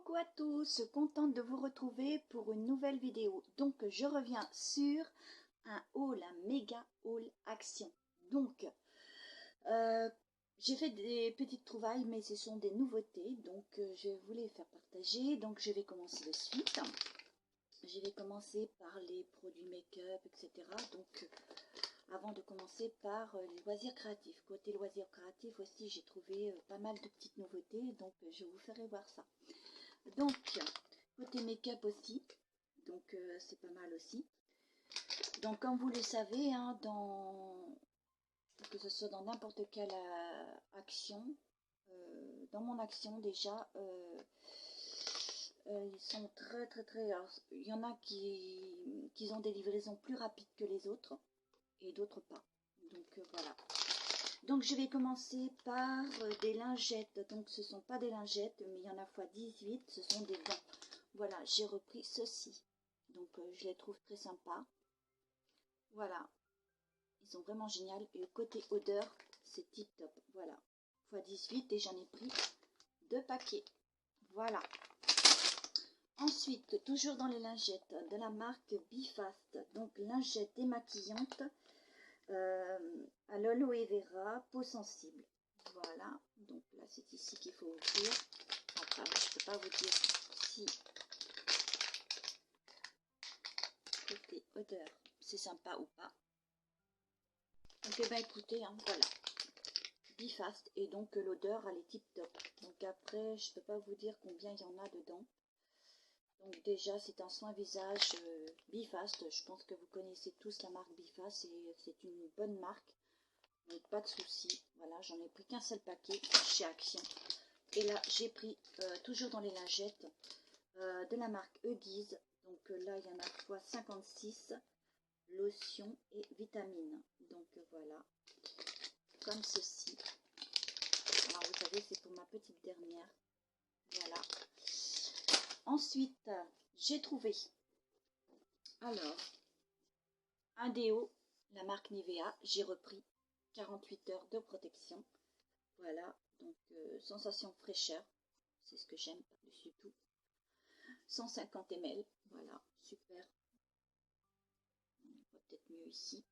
Coucou à tous, contente de vous retrouver pour une nouvelle vidéo. Donc je reviens sur un haul, un méga haul action. Donc j'ai fait des petites trouvailles mais ce sont des nouveautés, donc je vais vous les faire partager. Donc je vais commencer de suite. Je vais commencer par les produits make-up, etc. Donc avant de commencer par les loisirs créatifs. Côté loisirs créatifs aussi, j'ai trouvé pas mal de petites nouveautés, donc je vous ferai voir ça. Donc, côté make-up aussi, donc c'est pas mal aussi. Donc, comme vous le savez, hein, que ce soit dans n'importe quelle action, dans mon action déjà, ils sont très... Alors, il y en a qui ont des livraisons plus rapides que les autres et d'autres pas. Donc, voilà. Donc je vais commencer par des lingettes. Donc ce ne sont pas des lingettes, mais il y en a fois 18, ce sont des gants. Voilà, j'ai repris ceci. Donc je les trouve très sympas. Voilà, ils sont vraiment géniaux. Et le côté odeur, c'est tip top. Voilà, fois 18 et j'en ai pris 2 paquets. Voilà. Ensuite, toujours dans les lingettes, de la marque Bifast. Donc lingettes démaquillantes. À l'aloe vera, peau sensible. Voilà, donc là c'est ici qu'il faut ouvrir. Enfin, je ne peux pas vous dire si côté odeur c'est sympa ou pas. Donc eh ben, écoutez, hein, voilà, Bifast, et donc l'odeur elle est tip top. Donc après je ne peux pas vous dire combien il y en a dedans. Donc déjà c'est un soin visage Bifast, je pense que vous connaissez tous la marque Bifast, c'est une bonne marque. Donc pas de souci, voilà, j'en ai pris qu'un seul paquet chez Action. Et là j'ai pris toujours dans les lingettes de la marque Huggies. Donc là il y en a fois 56, lotion et vitamines. Donc voilà, comme ceci. Alors vous savez c'est pour ma petite dernière. Voilà. Ensuite j'ai trouvé alors un déo, la marque Nivea, j'ai repris 48 heures de protection. Voilà, donc sensation fraîcheur, c'est ce que j'aime par-dessus tout. 150 ml, voilà, super. On voit peut-être mieux ici.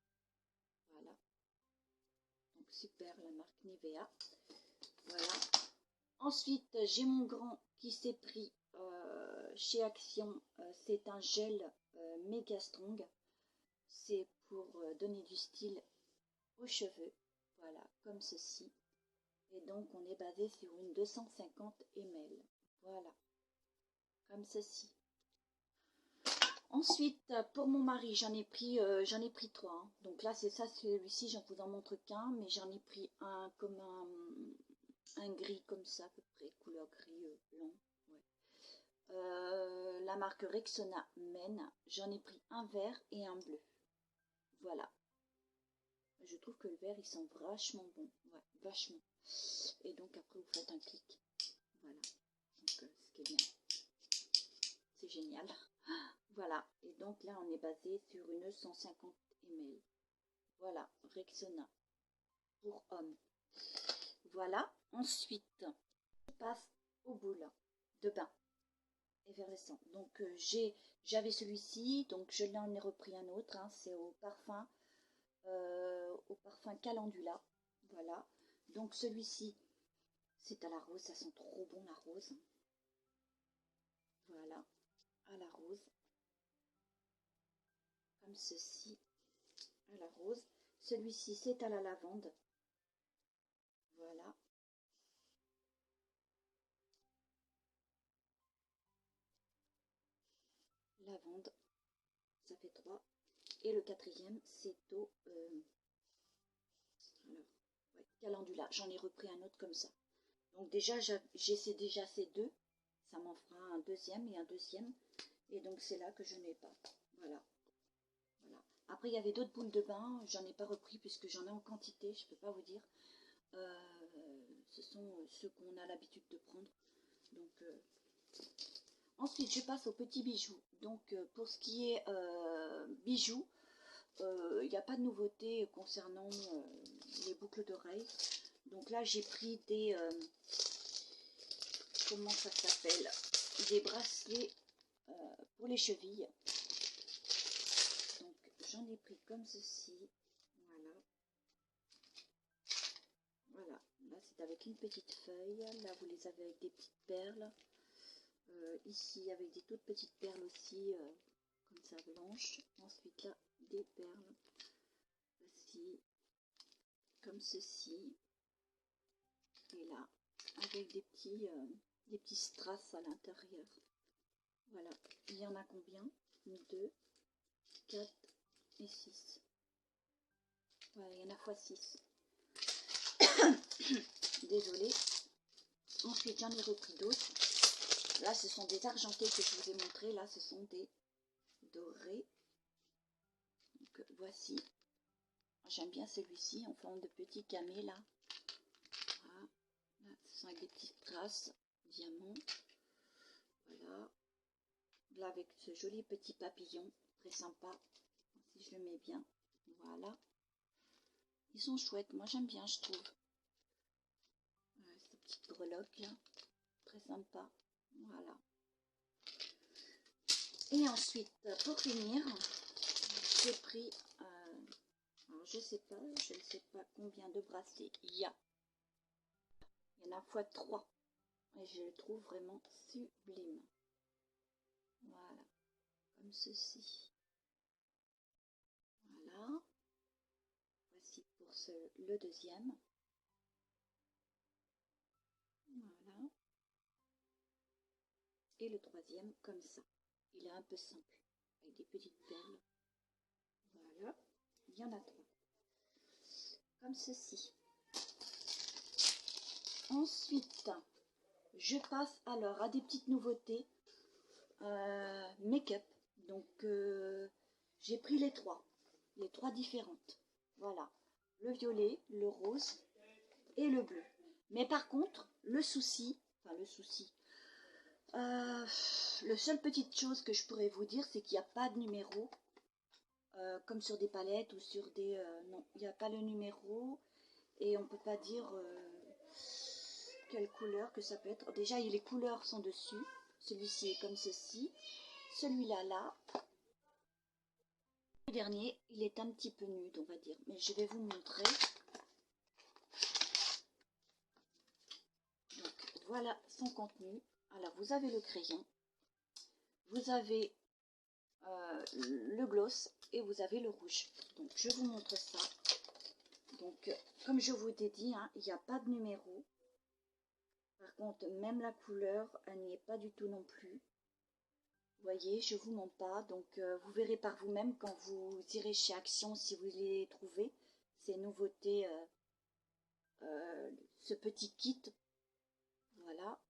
Voilà. Donc super, la marque Nivea. Voilà. Ensuite, j'ai mon grand qui s'est pris chez Action. C'est un gel méga strong. C'est pour donner du style aux cheveux. Voilà, comme ceci. Et donc, on est basé sur une 250 ml. Voilà, comme ceci. Ensuite, pour mon mari, j'en ai pris 3. Hein. Donc là, c'est ça, celui-ci, j'en vous en montre qu'un, mais j'en ai pris un comme un gris comme ça, à peu près, couleur gris blanc. Ouais. La marque Rexona Men, j'en ai pris un vert et un bleu. Voilà. Je trouve que le vert, il sent vachement bon. Ouais, vachement. Et donc après, vous faites un clic. Voilà. Donc, ce qui est bien. C'est génial. Voilà. Et donc là, on est basé sur une 150 ml. Voilà. Rexona. Pour hommes. Voilà. Ensuite, je passe aux boules de bain effervescent. Donc, j'avais celui-ci. Donc, je l'en ai repris un autre. Hein, c'est au parfum Calendula. Voilà. Donc, celui-ci, c'est à la rose. Ça sent trop bon, la rose. Voilà. À la rose. Comme ceci. À la rose. Celui-ci, c'est à la lavande. Voilà. Lavande. Ça fait 3. Et le quatrième, c'est au Calendula. J'en ai repris un autre comme ça. Donc déjà, j'ai déjà ces 2. Ça m'en fera un deuxième et un deuxième. Et donc c'est là que je n'ai pas. Voilà. Voilà. Après, il y avait d'autres boules de bain. J'en ai pas repris puisque j'en ai en quantité. Je peux pas vous dire. Ce sont ceux qu'on a l'habitude de prendre. Donc, ensuite, je passe aux petits bijoux. Donc, pour ce qui est bijoux, il n'y a pas de nouveauté concernant les boucles d'oreilles. Donc là, j'ai pris des... comment ça s'appelle? des bracelets pour les chevilles. Donc j'en ai pris comme ceci. Voilà. Voilà. Là c'est avec une petite feuille. Là vous les avez avec des petites perles. Ici avec des toutes petites perles aussi, comme ça blanches. Ensuite là des perles. Voici comme ceci. Et là avec des petits strass à l'intérieur. Voilà, il y en a combien? 2, 4 et 6. Voilà, il y en a fois 6. Désolée. Ensuite, j'en ai repris d'autres. Là, ce sont des argentés que je vous ai montrés. Là, ce sont des dorés. Donc, voici. J'aime bien celui-ci en forme de petit camé, là. Voilà. Là, ce sont avec des petites traces diamants. Voilà. Là, avec ce joli petit papillon, très sympa, si je le mets bien. Voilà. Ils sont chouettes, moi j'aime bien, je trouve. Cette petite breloque là, très sympa. Voilà. Et ensuite, pour finir, j'ai pris, alors je ne sais pas combien de bracelets il y a. Il y en a fois 3. Et je le trouve vraiment sublime. Voilà. Comme ceci. Voilà. Voici pour le deuxième. Voilà. Et le troisième comme ça. Il est un peu simple. Avec des petites perles. Voilà. Il y en a 3. Comme ceci. Ensuite, je passe alors à des petites nouveautés. Make-up. Donc, j'ai pris les 3 différentes. Voilà, le violet, le rose et le bleu. Mais par contre, le seule petite chose que je pourrais vous dire, c'est qu'il n'y a pas de numéro, comme sur des palettes ou sur des... non, il n'y a pas le numéro et on ne peut pas dire quelle couleur que ça peut être. Déjà, les couleurs sont dessus. Celui-ci est comme ceci. Celui-là, là. Le dernier, il est un petit peu nude, on va dire. Mais je vais vous montrer. Donc, voilà son contenu. Alors, vous avez le crayon. Vous avez le gloss. Et vous avez le rouge. Donc, je vous montre ça. Donc, comme je vous ai dit, hein, il n'y a pas de numéro. Par contre, même la couleur, elle n'y est pas du tout non plus. Vous voyez, je vous mens pas, donc vous verrez par vous-même quand vous irez chez Action si vous les trouvez, ces nouveautés, ce petit kit. Voilà.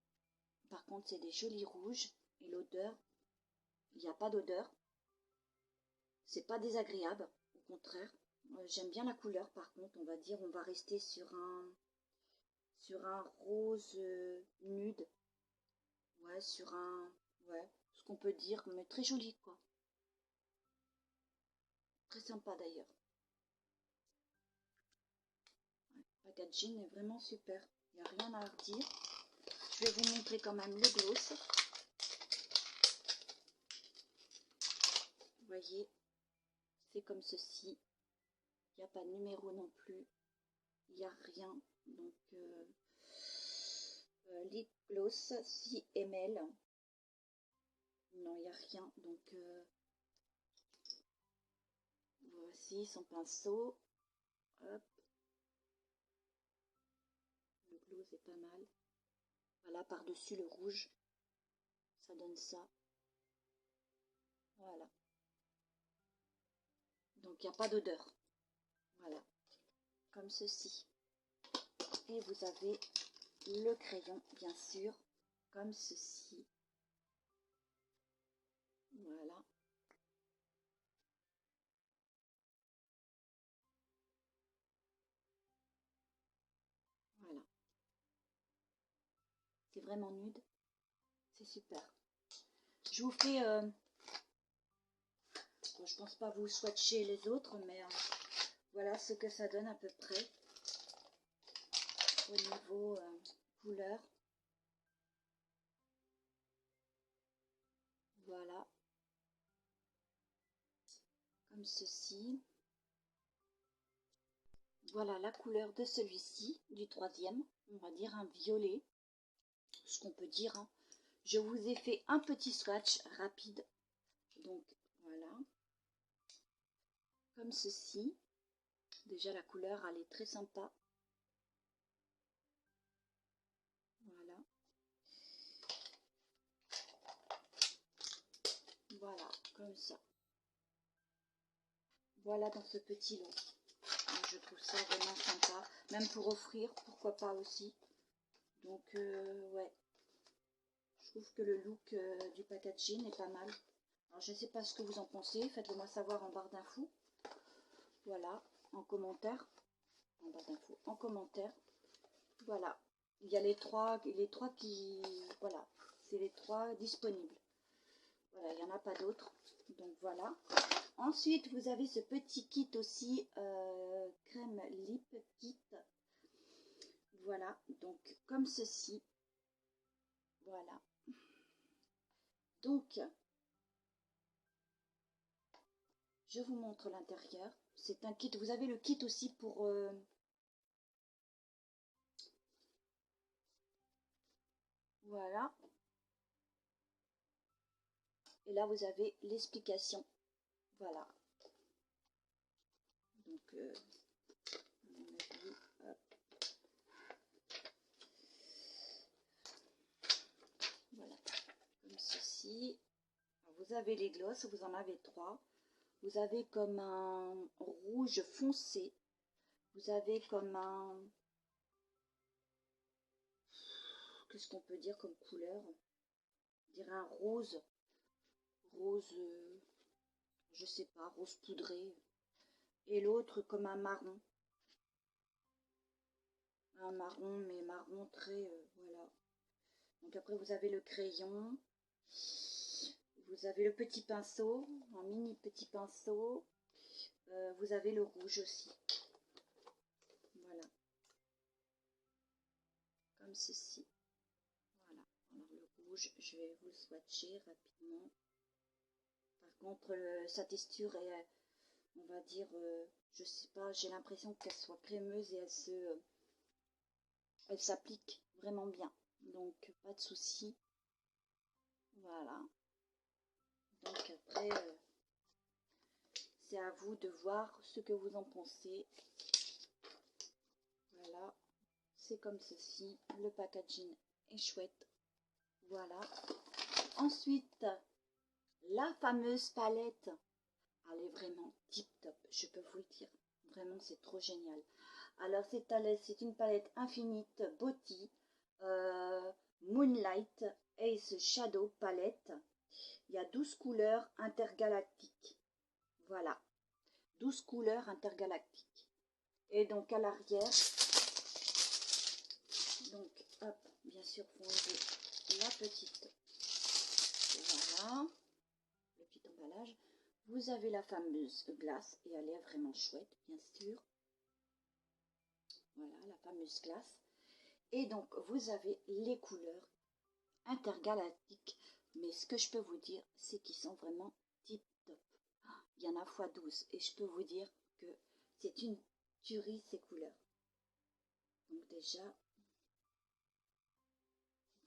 Par contre, c'est des jolis rouges et l'odeur, il n'y a pas d'odeur. C'est pas désagréable, au contraire. J'aime bien la couleur, par contre, on va dire, on va rester sur un rose nude. Ouais, sur un, ouais, ce qu'on peut dire, mais très joli, quoi. Très sympa d'ailleurs. Le packaging est vraiment super. Il n'y a rien à redire. Je vais vous montrer quand même le gloss. Vous voyez, c'est comme ceci. Il n'y a pas de numéro non plus. Il n'y a rien. Donc, lip gloss 6 ml. Non, il n'y a rien. Donc, voici son pinceau. Hop. Le gloss est pas mal. Voilà, par-dessus le rouge. Ça donne ça. Voilà. Donc, il n'y a pas d'odeur. Voilà. Comme ceci. Et vous avez le crayon, bien sûr, comme ceci. Voilà. Voilà. C'est vraiment nude. C'est super. Je vous fais... je pense pas vous swatcher les autres, mais voilà ce que ça donne à peu près. Au niveau couleur. Voilà. Comme ceci. Voilà la couleur de celui-ci, du troisième. On va dire un violet. Ce qu'on peut dire. Hein. Je vous ai fait un petit swatch rapide. Donc voilà. Comme ceci. Déjà la couleur, elle est très sympa. Voilà. Voilà, comme ça. Voilà dans ce petit lot. Donc, je trouve ça vraiment sympa. Même pour offrir, pourquoi pas aussi. Donc ouais. Je trouve que le look du packaging est pas mal. Alors je ne sais pas ce que vous en pensez. Faites-le moi savoir en barre d'infos. Voilà, en commentaire. En barre d'infos, en commentaire. Voilà. Il y a les trois qui... Voilà. C'est les trois disponibles. Voilà, il n'y en a pas d'autres. Donc voilà. Ensuite, vous avez ce petit kit aussi, crème lip kit. Voilà, donc comme ceci. Voilà. Donc, je vous montre l'intérieur. C'est un kit. Vous avez le kit aussi pour... voilà. Et là, vous avez l'explication. Voilà. Donc, voilà. Comme ceci. Alors, vous avez les glosses, vous en avez 3. Vous avez comme un rouge foncé. Vous avez comme un... Qu'est-ce qu'on peut dire comme couleur? On dirait un rose. Rose, je sais pas, rose poudré. Et l'autre comme un marron. Un marron, mais marron très... voilà. Donc après, vous avez le crayon. Vous avez le petit pinceau, un mini petit pinceau. Vous avez le rouge aussi. Voilà. Comme ceci. Voilà. Alors le rouge, je vais vous le swatcher rapidement. Par contre, sa texture est, on va dire, je sais pas, j'ai l'impression qu'elle soit crémeuse et elle s'applique vraiment bien. Donc, pas de souci. Voilà. Donc après, c'est à vous de voir ce que vous en pensez. Voilà. C'est comme ceci. Le packaging est chouette. Voilà. Ensuite, la fameuse palette. Elle est vraiment tip top, je peux vous le dire. Vraiment, c'est trop génial. Alors, c'est une palette Infinite Beauty Moonlight Ace Shadow Palette. Il y a 12 couleurs intergalactiques. Voilà, 12 couleurs intergalactiques. Et donc, à l'arrière, donc, hop, bien sûr, vous enlevez la petite. Voilà, le petit emballage. Vous avez la fameuse glace et elle est vraiment chouette, bien sûr. Voilà, la fameuse glace. Et donc, vous avez les couleurs intergalactiques. Mais ce que je peux vous dire, c'est qu'ils sont vraiment tip top. Il y en a x12. Et je peux vous dire que c'est une tuerie, ces couleurs. Donc déjà,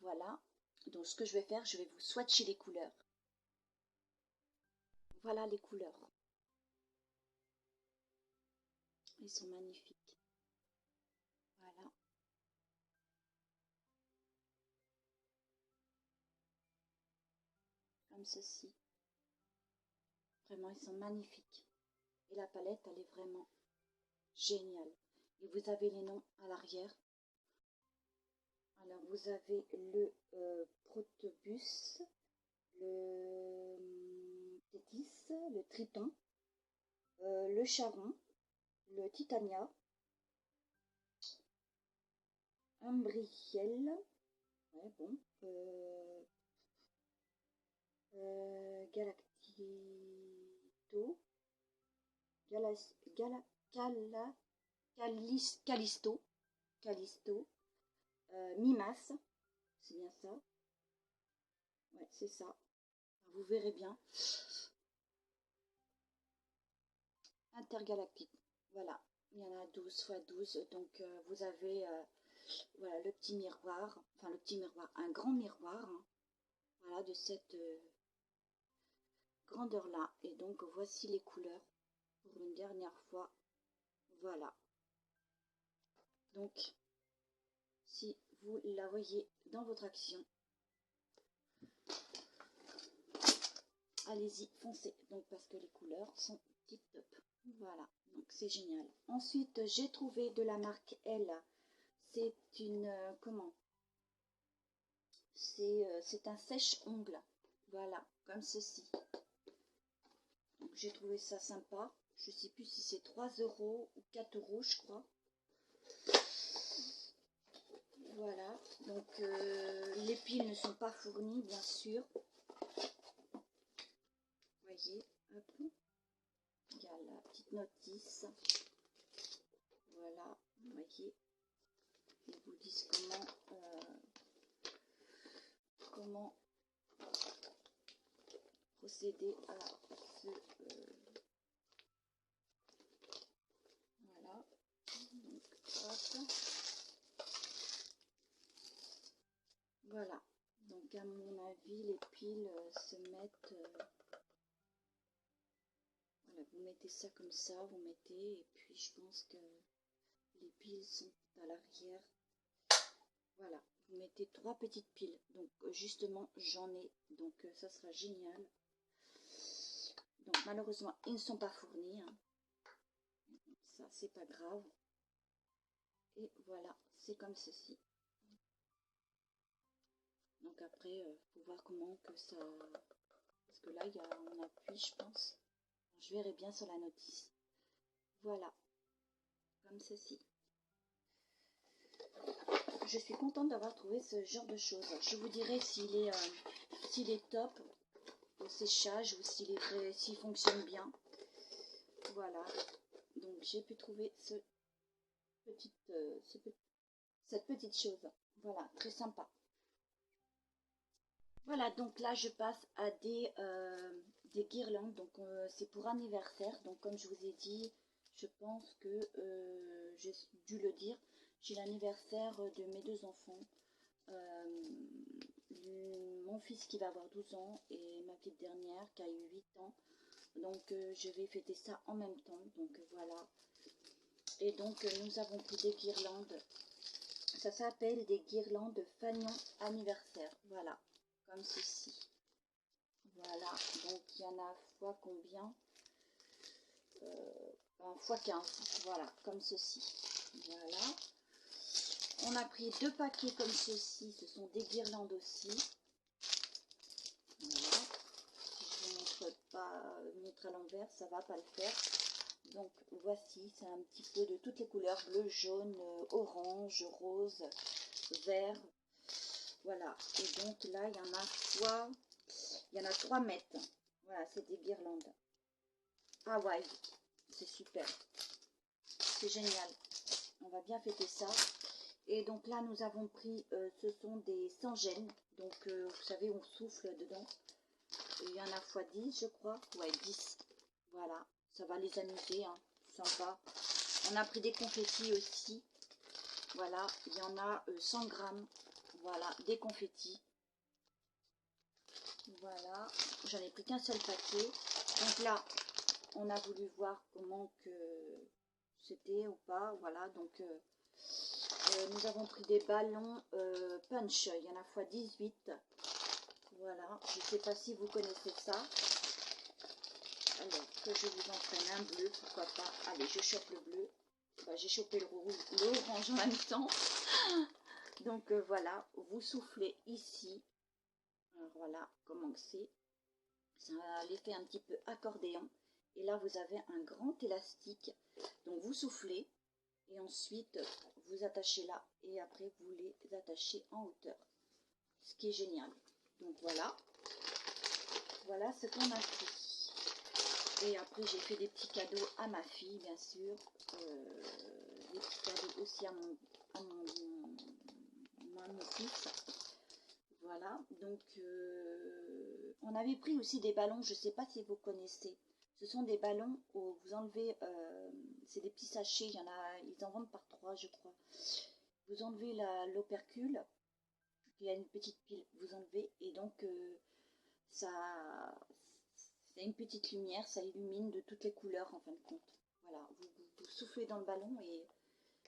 voilà. Donc ce que je vais faire, je vais vous swatcher les couleurs. Voilà les couleurs. Ils sont magnifiques. Voilà. Comme ceci. Vraiment, ils sont magnifiques. Et la palette, elle est vraiment géniale. Et vous avez les noms à l'arrière. Alors, vous avez le Protobus, le Tétis, le Triton, le Charon, le Titania, Umbriel, ouais, bon, Galactito, Callisto, Mimas, c'est bien ça, ouais, c'est ça. vous verrez bien. Intergalactique, voilà, il y en a 12 x 12, donc vous avez voilà, le petit miroir, enfin le petit miroir, un grand miroir, hein, voilà, de cette grandeur là. Et donc voici les couleurs pour une dernière fois, voilà. Donc si vous la voyez dans votre action, allez-y, foncez, donc parce que les couleurs sont tip top. Voilà, donc c'est génial. Ensuite, j'ai trouvé de la marque L. C'est une, comment? C'est un sèche-ongles. Voilà, comme ceci. Donc j'ai trouvé ça sympa. Je ne sais plus si c'est 3 € ou 4 €, je crois. Voilà, donc les piles ne sont pas fournies, bien sûr. Vous voyez, hop. Il y a la petite notice. Voilà, vous voyez. Ils vous disent comment procéder à ce... voilà. Donc, hop. Voilà. Donc, à mon avis, les piles se mettent... voilà, vous mettez ça comme ça, vous mettez... Et puis, je pense que les piles sont à l'arrière. Voilà. Vous mettez 3 petites piles. Donc, justement, j'en ai. Donc, ça sera génial. Donc, malheureusement, ils ne sont pas fournis. Hein. Ça, c'est pas grave. Et voilà, c'est comme ceci. Donc après, il faut voir comment que ça... Parce que là, on appuie, je pense. Je verrai bien sur la notice. Voilà, comme ceci. Je suis contente d'avoir trouvé ce genre de choses. Je vous dirai s'il est top au séchage ou s'il fonctionne bien. Voilà, donc j'ai pu trouver cette petite chose. Voilà, très sympa. Voilà, donc là je passe à des guirlandes, donc c'est pour anniversaire. Donc comme je vous ai dit, je pense que j'ai dû le dire, j'ai l'anniversaire de mes 2 enfants. Mon fils qui va avoir 12 ans et ma petite dernière qui a eu 8 ans. Donc je vais fêter ça en même temps, donc voilà. Et donc nous avons pris des guirlandes, ça s'appelle des guirlandes fanion anniversaire, voilà, comme ceci. Voilà, donc il y en a fois combien fois 15, voilà, comme ceci. Voilà. On a pris 2 paquets comme ceci, ce sont des guirlandes aussi. Voilà. Si je ne montre pas, montre à l'envers, ça va pas le faire. Donc voici, c'est un petit peu de toutes les couleurs, bleu, jaune, orange, rose, vert. Voilà, et donc là, il y en a 3 mètres. Voilà, c'est des guirlandes. Ah ouais, c'est super. C'est génial. On va bien fêter ça. Et donc là, nous avons pris, ce sont des sans-gêne. Donc, vous savez, on souffle dedans. Il y en a x10, je crois. Ouais, 10. Voilà, ça va les amuser, hein. Sympa. On a pris des confettis aussi. Voilà, il y en a 100 grammes. Voilà, des confettis. Voilà, j'en ai pris qu'un seul paquet. Donc là, on a voulu voir comment que c'était ou pas. Voilà, donc nous avons pris des ballons punch. Il y en a x18. Voilà, je ne sais pas si vous connaissez ça. Alors, que je vous en prenne un bleu, pourquoi pas. Allez, je chope le bleu. Bah, j'ai chopé l'orange en même temps. Donc voilà, vous soufflez ici. Alors voilà comment c'est. Ça a l'effet un petit peu accordéon. Et là, vous avez un grand élastique. Donc vous soufflez. Et ensuite, vous attachez là. Et après, vous les attachez en hauteur. Ce qui est génial. Donc voilà. Voilà ce qu'on a fait. Et après, j'ai fait des petits cadeaux à ma fille, bien sûr. Des petits cadeaux aussi à mon fils. Voilà. Donc, On avait pris aussi des ballons, je ne sais pas si vous connaissez. Ce sont des ballons où vous enlevez, c'est des petits sachets, il y en a, ils en vendent par 3 je crois. Vous enlevez l'opercule, il y a une petite pile, vous enlevez et donc ça a une petite lumière, ça illumine de toutes les couleurs en fin de compte. Voilà, vous soufflez dans le ballon et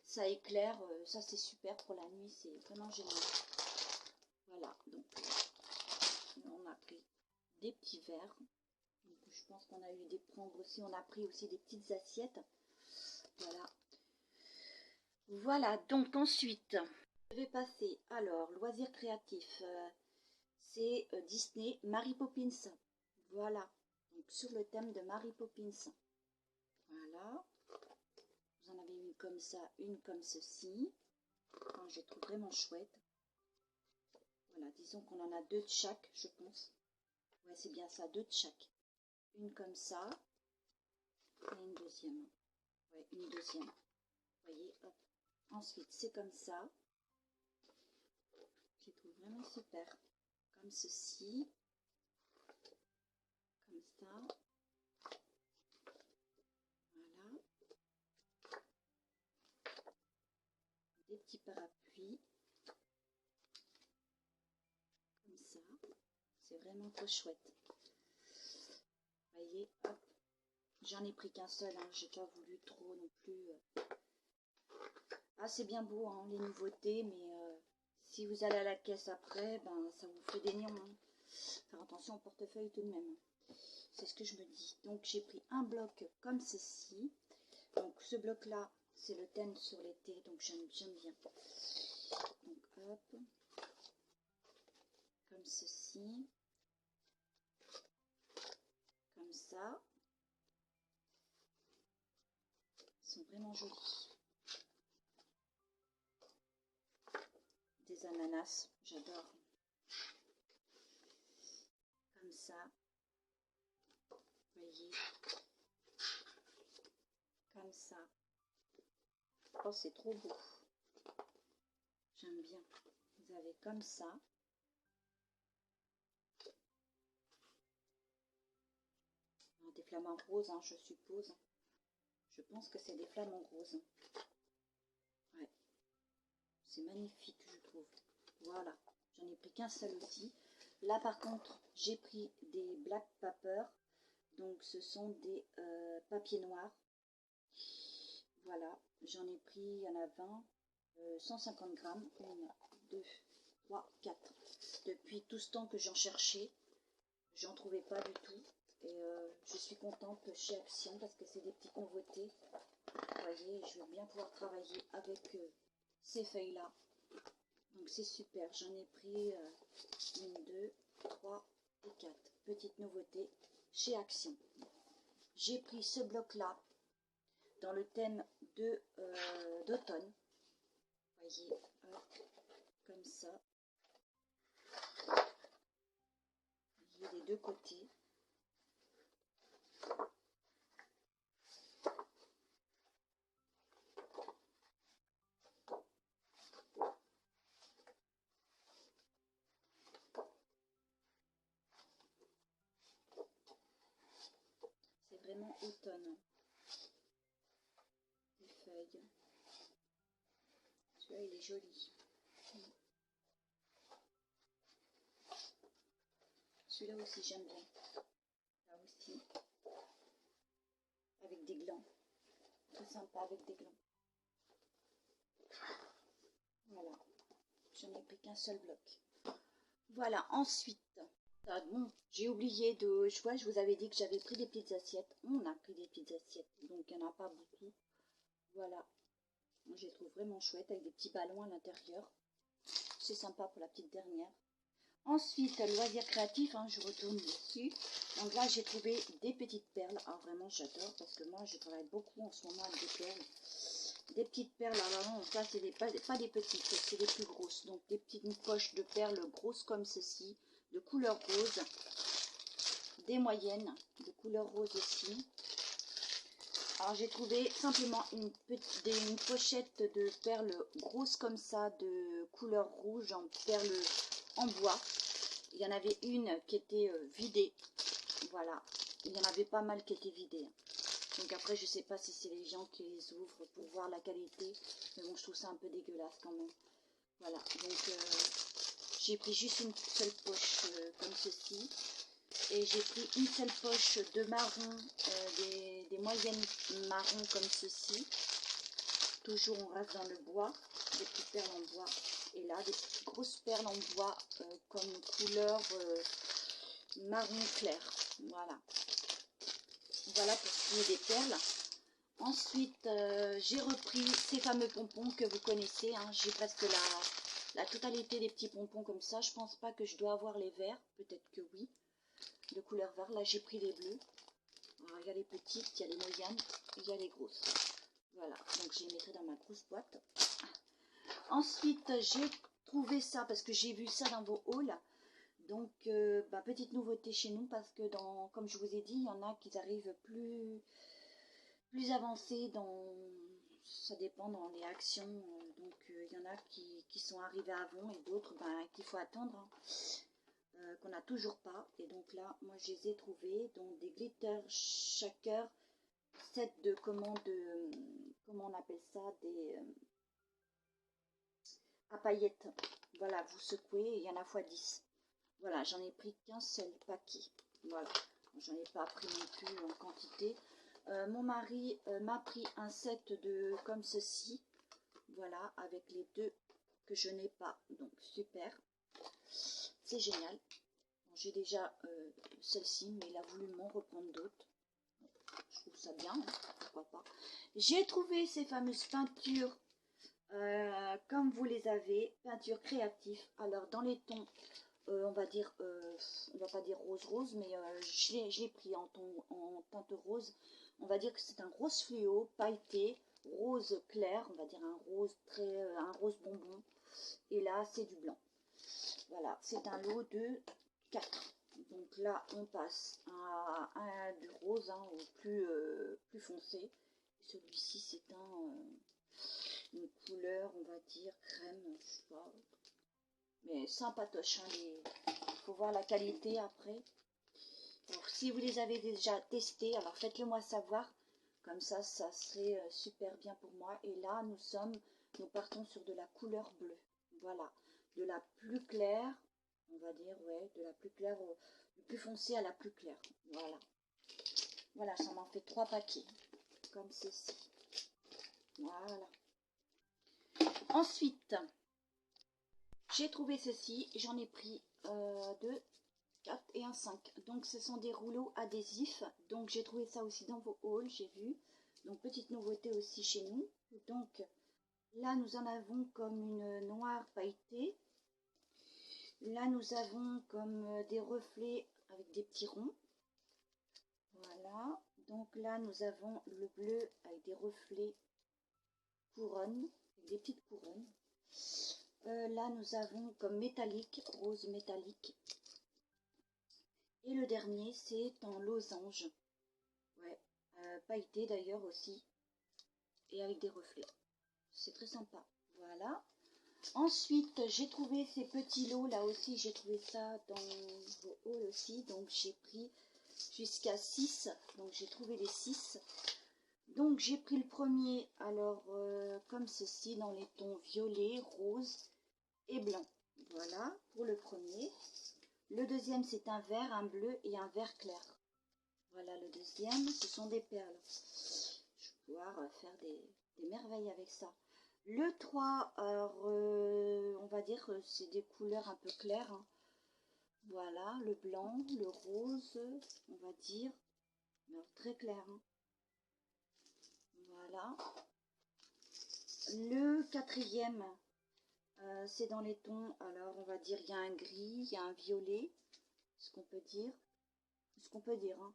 ça éclaire, ça c'est super pour la nuit, c'est vraiment génial. Voilà, donc on a pris des petits verres. Donc, je pense qu'on a eu des prendre aussi, on a pris aussi des petites assiettes. Voilà. Voilà, donc ensuite, je vais passer, alors, loisirs créatifs. C'est Disney, Mary Poppins. Voilà, donc sur le thème de Mary Poppins. Voilà. Vous en avez une comme ça, une comme ceci. Enfin, je trouve vraiment chouette. Voilà, disons qu'on en a 2 de chaque, je pense. Ouais, c'est bien ça, 2 de chaque. Une comme ça. Et une deuxième. Ouais, une deuxième. Vous voyez, hop. Ensuite, c'est comme ça. Je les trouve vraiment super. Comme ceci. Comme ça. Voilà. Des petits parapluies. Comme ça. C'est vraiment trop chouette. Vous voyez, hop. J'en ai pris qu'un seul, hein. J'ai pas voulu trop non plus. Ah, c'est bien beau, hein, les nouveautés, mais si vous allez à la caisse après, ben ça vous fait des nions. Hein. Faire attention au portefeuille tout de même. C'est ce que je me dis. Donc j'ai pris un bloc comme ceci. Donc ce bloc là, c'est le thème sur l'été, donc j'aime bien. Donc hop, comme ceci, comme ça. Ils sont vraiment jolis. Des ananas, j'adore. Comme ça. Vous voyez. Comme ça. Oh, c'est trop beau. J'aime bien. Vous avez comme ça. Des flamants roses, hein, je suppose. Je pense que c'est des flamants roses. Ouais. C'est magnifique, je trouve. Voilà. J'en ai pris qu'un seul aussi. Là, par contre, j'ai pris des black paper. Donc, ce sont des papiers noirs. Voilà. J'en ai pris, il y en a 20. 150 grammes. 1, 2, 3, 4. Depuis tout ce temps que j'en cherchais, j'en trouvais pas du tout. Et je suis contente chez Action parce que c'est des petits convoités. Vous voyez, je vais bien pouvoir travailler avec ces feuilles-là. Donc c'est super. J'en ai pris 1, 2, 3 et 4. Petite nouveauté chez Action. J'ai pris ce bloc-là dans le thème d'automne. Vous voyez, hop, comme ça. Vous voyez les deux côtés. C'est vraiment automne. Les feuilles. Celui-là, il est joli. Celui-là aussi, j'aime bien. Là aussi. Avec des glands. Très sympa avec des glands. Voilà. Je n'ai pris qu'un seul bloc. Voilà. Ensuite. Bon, j'ai oublié de... Je vous avais dit que j'avais pris des petites assiettes. On a pris des petites assiettes. Donc, il n'y en a pas beaucoup. Voilà. Moi, je les trouve vraiment chouettes avec des petits ballons à l'intérieur. C'est sympa pour la petite dernière. Ensuite, loisir créatif, hein, je retourne dessus. Donc là, j'ai trouvé des petites perles. Ah, vraiment, j'adore parce que moi, je travaille beaucoup en ce moment avec des perles. Des petites perles. Alors non, ça, c'est pas des petites, c'est des plus grosses. Donc, des petites poches de perles grosses comme ceci, de couleur rose. Des moyennes, de couleur rose aussi. Alors, j'ai trouvé simplement une pochette de perles grosses comme ça, de couleur rouge en perles en bois. Il y en avait une qui était vidée. Voilà. Il y en avait pas mal qui étaient vidées. Donc après, je sais pas si c'est les gens qui les ouvrent pour voir la qualité. Mais bon, je trouve ça un peu dégueulasse quand même. Voilà. Donc, j'ai pris juste une seule poche comme ceci. Et j'ai pris une seule poche de marron, des moyennes marron comme ceci. Toujours on reste dans le bois, des petites perles en bois. Et là, des petites grosses perles en bois comme couleur marron clair. Voilà. Voilà pour ce qui est des perles. Ensuite, j'ai repris ces fameux pompons que vous connaissez. Hein. J'ai presque la totalité des petits pompons comme ça. Je pense pas que je dois avoir les verts. Peut-être que oui. De couleur vert. Là, j'ai pris les bleus. Alors, il y a les petites, il y a les moyennes, il y a les grosses. Voilà, donc je les mettrai dans ma grosse boîte. Ensuite, j'ai trouvé ça parce que j'ai vu ça dans vos hauls. Donc, petite nouveauté chez nous parce que, comme je vous ai dit, il y en a qui arrivent plus avancés dans... Ça dépend dans les actions. Donc, il y en a qui sont arrivés avant et d'autres qu'il faut attendre. Hein. Qu'on n'a toujours pas. Et donc là, moi, je les ai trouvés. Donc, des glitter shaker, set de comment on appelle ça, des à paillettes. Voilà, vous secouez, il y en a x 10. Voilà, j'en ai pris qu'un seul paquet. Voilà, j'en ai pas pris non plus en quantité. Mon mari m'a pris un set de comme ceci. Voilà, avec les deux que je n'ai pas. Donc, super. C'est génial. J'ai déjà celle-ci, mais il a voulu m'en reprendre d'autres. Je trouve ça bien, hein, pourquoi pas. J'ai trouvé ces fameuses peintures comme vous les avez, peintures créatives. Alors dans les tons, on va dire, on va pas dire rose, mais je l'ai pris en teinte rose. On va dire que c'est un rose fluo, pailleté, rose clair, on va dire un rose un rose bonbon. Et là c'est du blanc. Voilà, c'est un lot de 4. Donc là, on passe à un du rose, hein, au plus foncé. Celui-ci, c'est une couleur, on va dire, crème, je sais pas. Mais sympatoche, hein, faut voir la qualité après. Alors, si vous les avez déjà testés, alors faites-le moi savoir. Comme ça serait super bien pour moi. Et là, nous partons sur de la couleur bleue. Voilà, de la plus claire. On va dire, ouais, de la plus claire du plus foncé à la plus claire. Voilà. Voilà, ça m'en fait 3 paquets. Comme ceci. Voilà. Ensuite, j'ai trouvé ceci. J'en ai pris 2, 4 et un 5. Donc, ce sont des rouleaux adhésifs. Donc, j'ai trouvé ça aussi dans vos hauls, j'ai vu. Donc, petite nouveauté aussi chez nous. Donc, là, nous en avons comme une noire pailletée. Là, nous avons comme des reflets avec des petits ronds. Voilà. Donc là, nous avons le bleu avec des reflets couronnes, avec des petites couronnes. Là, nous avons comme métallique, rose métallique. Et le dernier, c'est en losange. Ouais, pailleté d'ailleurs aussi. Et avec des reflets. C'est très sympa. Voilà. Ensuite, j'ai trouvé ces petits lots, là aussi, j'ai trouvé ça dans vos hauls aussi, donc j'ai pris jusqu'à 6, donc j'ai trouvé les 6. Donc j'ai pris le premier, alors comme ceci, dans les tons violet, rose et blanc. Voilà, pour le premier. Le deuxième, c'est un vert, un bleu et un vert clair. Voilà le deuxième, ce sont des perles. Je vais pouvoir faire des merveilles avec ça. Le 3, alors, on va dire que c'est des couleurs un peu claires. Hein. Voilà, le blanc, le rose, on va dire. Alors, très clair. Hein. Voilà. Le quatrième, c'est dans les tons, alors on va dire, il y a un gris, il y a un violet, ce qu'on peut dire. Ce qu'on peut dire. Hein.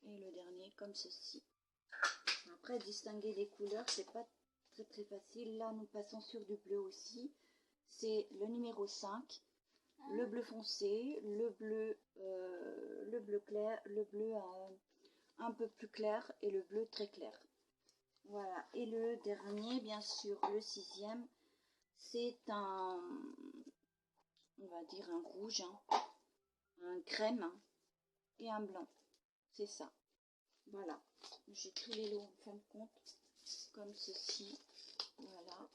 Et le dernier, comme ceci. Après, distinguer les couleurs, c'est pas très facile. Là, nous passons sur du bleu aussi. C'est le numéro 5. Le bleu foncé, le bleu clair, le bleu un peu plus clair et le bleu très clair. Voilà. Et le dernier, bien sûr, le 6e, c'est un on va dire un rouge, hein, un crème hein, et un blanc. C'est ça. Voilà. J'ai tous les lots en fin de compte, comme ceci. Voilà.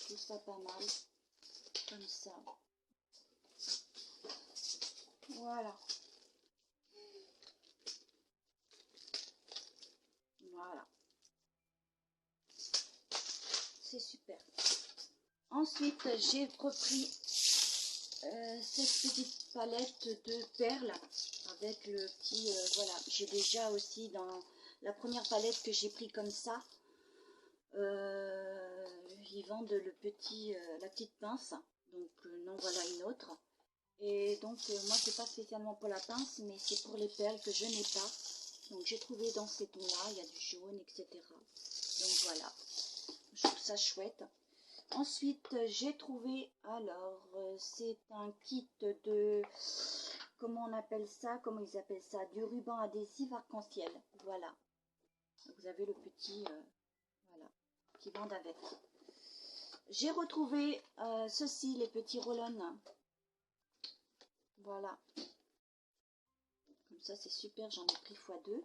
Tout ça pas mal. Comme ça. Voilà. Voilà. C'est super. Ensuite, j'ai repris cette petite palette de perles avec le petit... voilà, j'ai déjà aussi dans la première palette que j'ai pris comme ça. Ils vendent le petit, la petite pince. Donc, non, voilà une autre. Et donc, moi, c'est pas spécialement pour la pince, mais c'est pour les perles que je n'ai pas. Donc, j'ai trouvé dans ces tons-là, il y a du jaune, etc. Donc, voilà. Je trouve ça chouette. Ensuite, j'ai trouvé, alors, c'est un kit de, comment on appelle ça, comment ils appellent ça, du ruban adhésif arc-en-ciel. Voilà. Vous avez le petit, voilà, qui vendent avec. J'ai retrouvé ceci, les petits roll-on. Voilà. Comme ça, c'est super, j'en ai pris x2.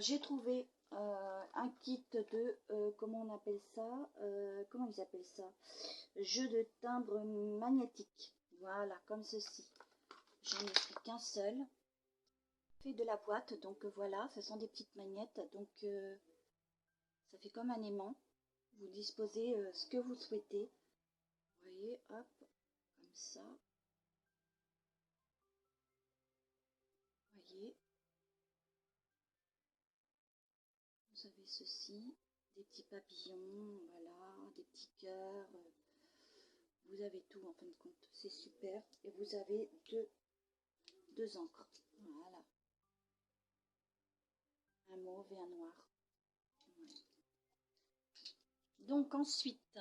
J'ai trouvé un kit de, comment on appelle ça, comment ils appellent ça, jeu de timbre magnétique. Voilà, comme ceci. J'en ai pris qu'un seul. Fait de la boîte, donc voilà, ce sont des petites magnettes, donc ça fait comme un aimant. Vous disposez ce que vous souhaitez. Vous voyez, hop, comme ça. Vous voyez. Vous avez ceci, des petits papillons, voilà, des petits cœurs. Vous avez tout en fin de compte, c'est super. Et vous avez deux encres. Voilà. Un mauve et un noir. Ouais. Donc ensuite,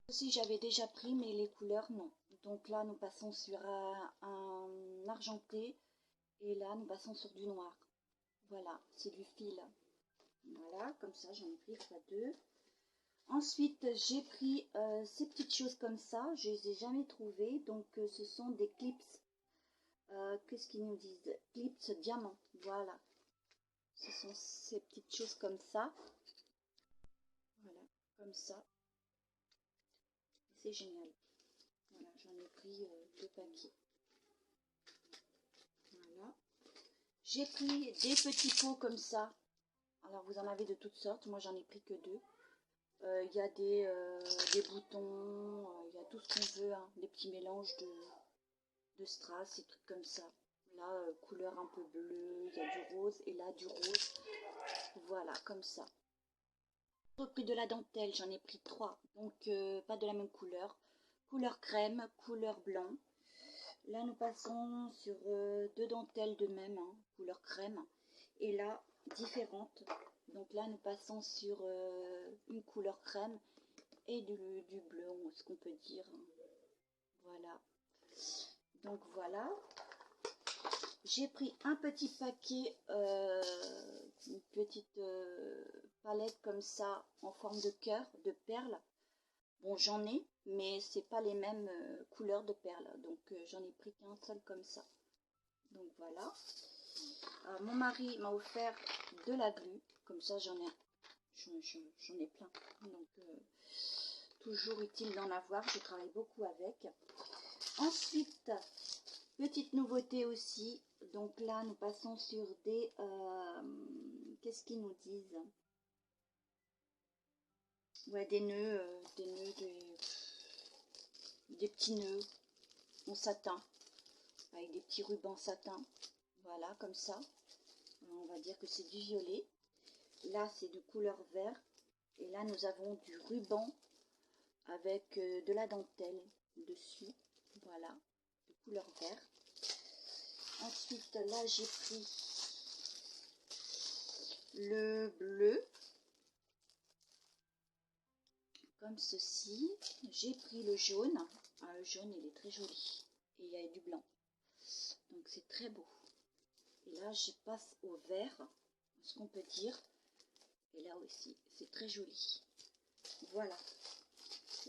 aussi j'avais déjà pris, mais les couleurs non. Donc là, nous passons sur un argenté. Et là, nous passons sur du noir. Voilà, c'est du fil. Voilà, comme ça, j'en ai pris x2. Ensuite, j'ai pris ces petites choses comme ça. Je les ai jamais trouvées. Donc, ce sont des clips. Qu'est-ce qu'ils nous disent? Clips diamants. Voilà. Ce sont ces petites choses comme ça. Voilà, comme ça. C'est génial. Voilà, j'en ai pris 2 paquets. Voilà. J'ai pris des petits pots comme ça. Alors, vous en avez de toutes sortes. Moi, j'en ai pris que 2. Il y a des boutons, il y a tout ce qu'on veut, hein, des petits mélanges de strass et trucs comme ça. Là, couleur un peu bleue, il y a du rose et là du rose. Voilà, comme ça. J'ai repris de la dentelle, j'en ai pris 3, donc pas de la même couleur. Couleur crème, couleur blanc. Là, nous passons sur 2 dentelles de même, hein, couleur crème. Et là, différentes. Donc là, nous passons sur une couleur crème et du bleu, ce qu'on peut dire. Voilà. Donc voilà. J'ai pris un petit paquet, une petite palette comme ça, en forme de cœur, de perles. Bon, j'en ai, mais c'est pas les mêmes couleurs de perles. Donc j'en ai pris qu'un seul comme ça. Donc voilà. Mon mari m'a offert de la glu. Comme ça, j'en ai plein. Donc toujours utile d'en avoir. Je travaille beaucoup avec. Ensuite, petite nouveauté aussi. Donc là, nous passons sur des... qu'est-ce qu'ils nous disent? Ouais, des nœuds, des petits nœuds en satin. Avec des petits rubans satin. Voilà, comme ça. On va dire que c'est du violet. Là, c'est de couleur vert. Et là, nous avons du ruban avec de la dentelle dessus. Voilà, de couleur vert. Ensuite, là, j'ai pris le bleu. Comme ceci. J'ai pris le jaune. Ah, le jaune, il est très joli. Et il y a du blanc. Donc, c'est très beau. Et là, je passe au vert, ce qu'on peut dire. Et là aussi, c'est très joli. Voilà.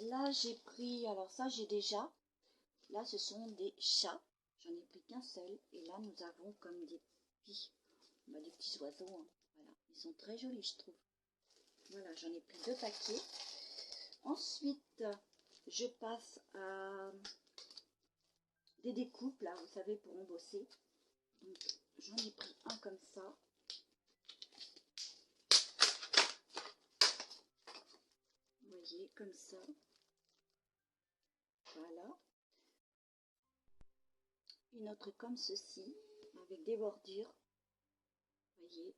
Là, j'ai pris, alors ça, j'ai déjà. Là, ce sont des chats. J'en ai pris qu'un seul. Et là, nous avons comme des petits oiseaux. Hein. Voilà. Ils sont très jolis, je trouve. Voilà, j'en ai pris 2 paquets. Ensuite, je passe à des découpes, là, vous savez, pour embosser. Donc, j'en ai pris un comme ça. Vous voyez, comme ça. Voilà. Une autre comme ceci, avec des bordures. Vous voyez,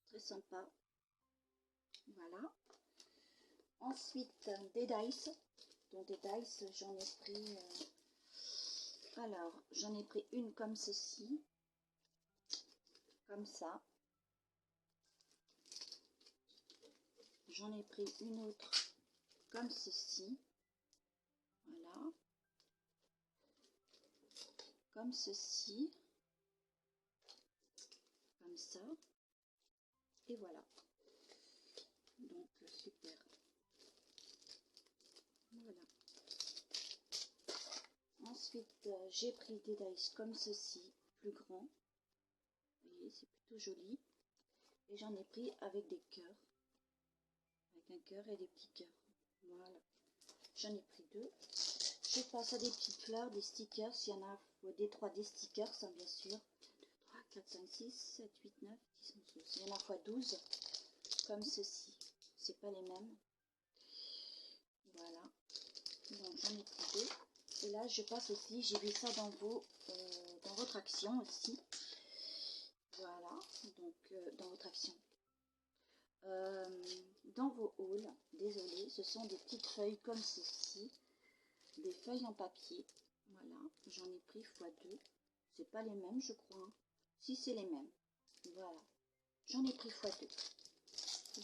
très sympa. Voilà. Ensuite, des dice. Donc des dice, j'en ai pris... alors, j'en ai pris une comme ceci. Comme ça. J'en ai pris une autre comme ceci. Voilà. Comme ceci. Comme ça. Et voilà. Donc, super. Voilà. Ensuite, j'ai pris des dice comme ceci, plus grands. Vous voyez, c'est plutôt joli. Et j'en ai pris avec des cœurs. Avec un cœur et des petits cœurs. Voilà. J'en ai pris 2. Je passe à des petites fleurs, des stickers. Il y en a des stickers, hein, bien sûr. 2, 3, 4, 5, 6, 7, 8, 9, 10, 11, 12. Il y en a fois 12. Comme ceci. C'est pas les mêmes. Voilà. Donc j'en ai pris 2. Et là, je passe aussi, j'ai vu ça dans votre action aussi. Voilà, donc dans votre action. Dans vos hauls, désolé, ce sont des petites feuilles comme ceci. Des feuilles en papier. Voilà, j'en ai pris x2. C'est pas les mêmes, je crois. Hein. Si, c'est les mêmes. Voilà, j'en ai pris x2.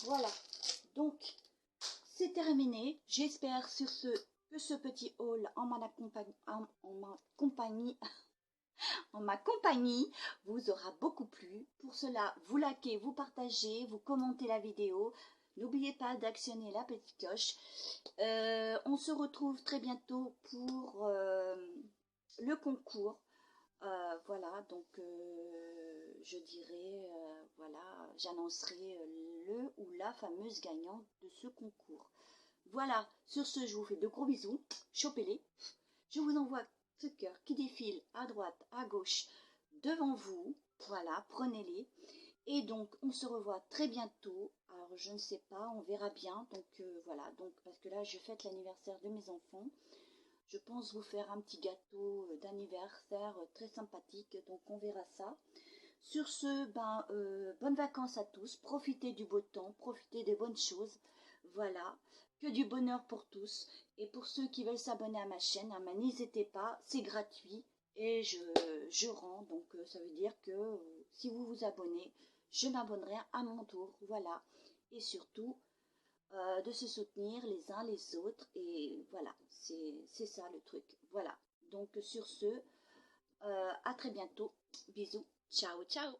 Voilà, donc c'est terminé. J'espère sur ce que ce petit haul en ma compagnie vous aura beaucoup plu. Pour cela, vous likez, vous partagez, vous commentez la vidéo. N'oubliez pas d'actionner la petite cloche. On se retrouve très bientôt pour le concours. Voilà, donc je dirai, voilà, j'annoncerai le ou la fameuse gagnante de ce concours. Voilà, sur ce, je vous fais de gros bisous. Chopez-les. Je vous envoie ce cœur qui défile à droite, à gauche, devant vous. Voilà, prenez-les. Et donc, on se revoit très bientôt. Alors, je ne sais pas, on verra bien. Donc, voilà, donc parce que là, je fête l'anniversaire de mes enfants. Je pense vous faire un petit gâteau d'anniversaire très sympathique. Donc, on verra ça. Sur ce, bonnes vacances à tous. Profitez du beau temps, profitez des bonnes choses. Voilà, que du bonheur pour tous. Et pour ceux qui veulent s'abonner à ma chaîne, n'hésitez pas, c'est gratuit. Et je rends, donc ça veut dire que si vous vous abonnez, je m'abonnerai à mon tour. Voilà, et surtout, de se soutenir les uns les autres. Et voilà, c'est ça le truc. Voilà, donc sur ce, à très bientôt. Bisous. Ciao, ciao.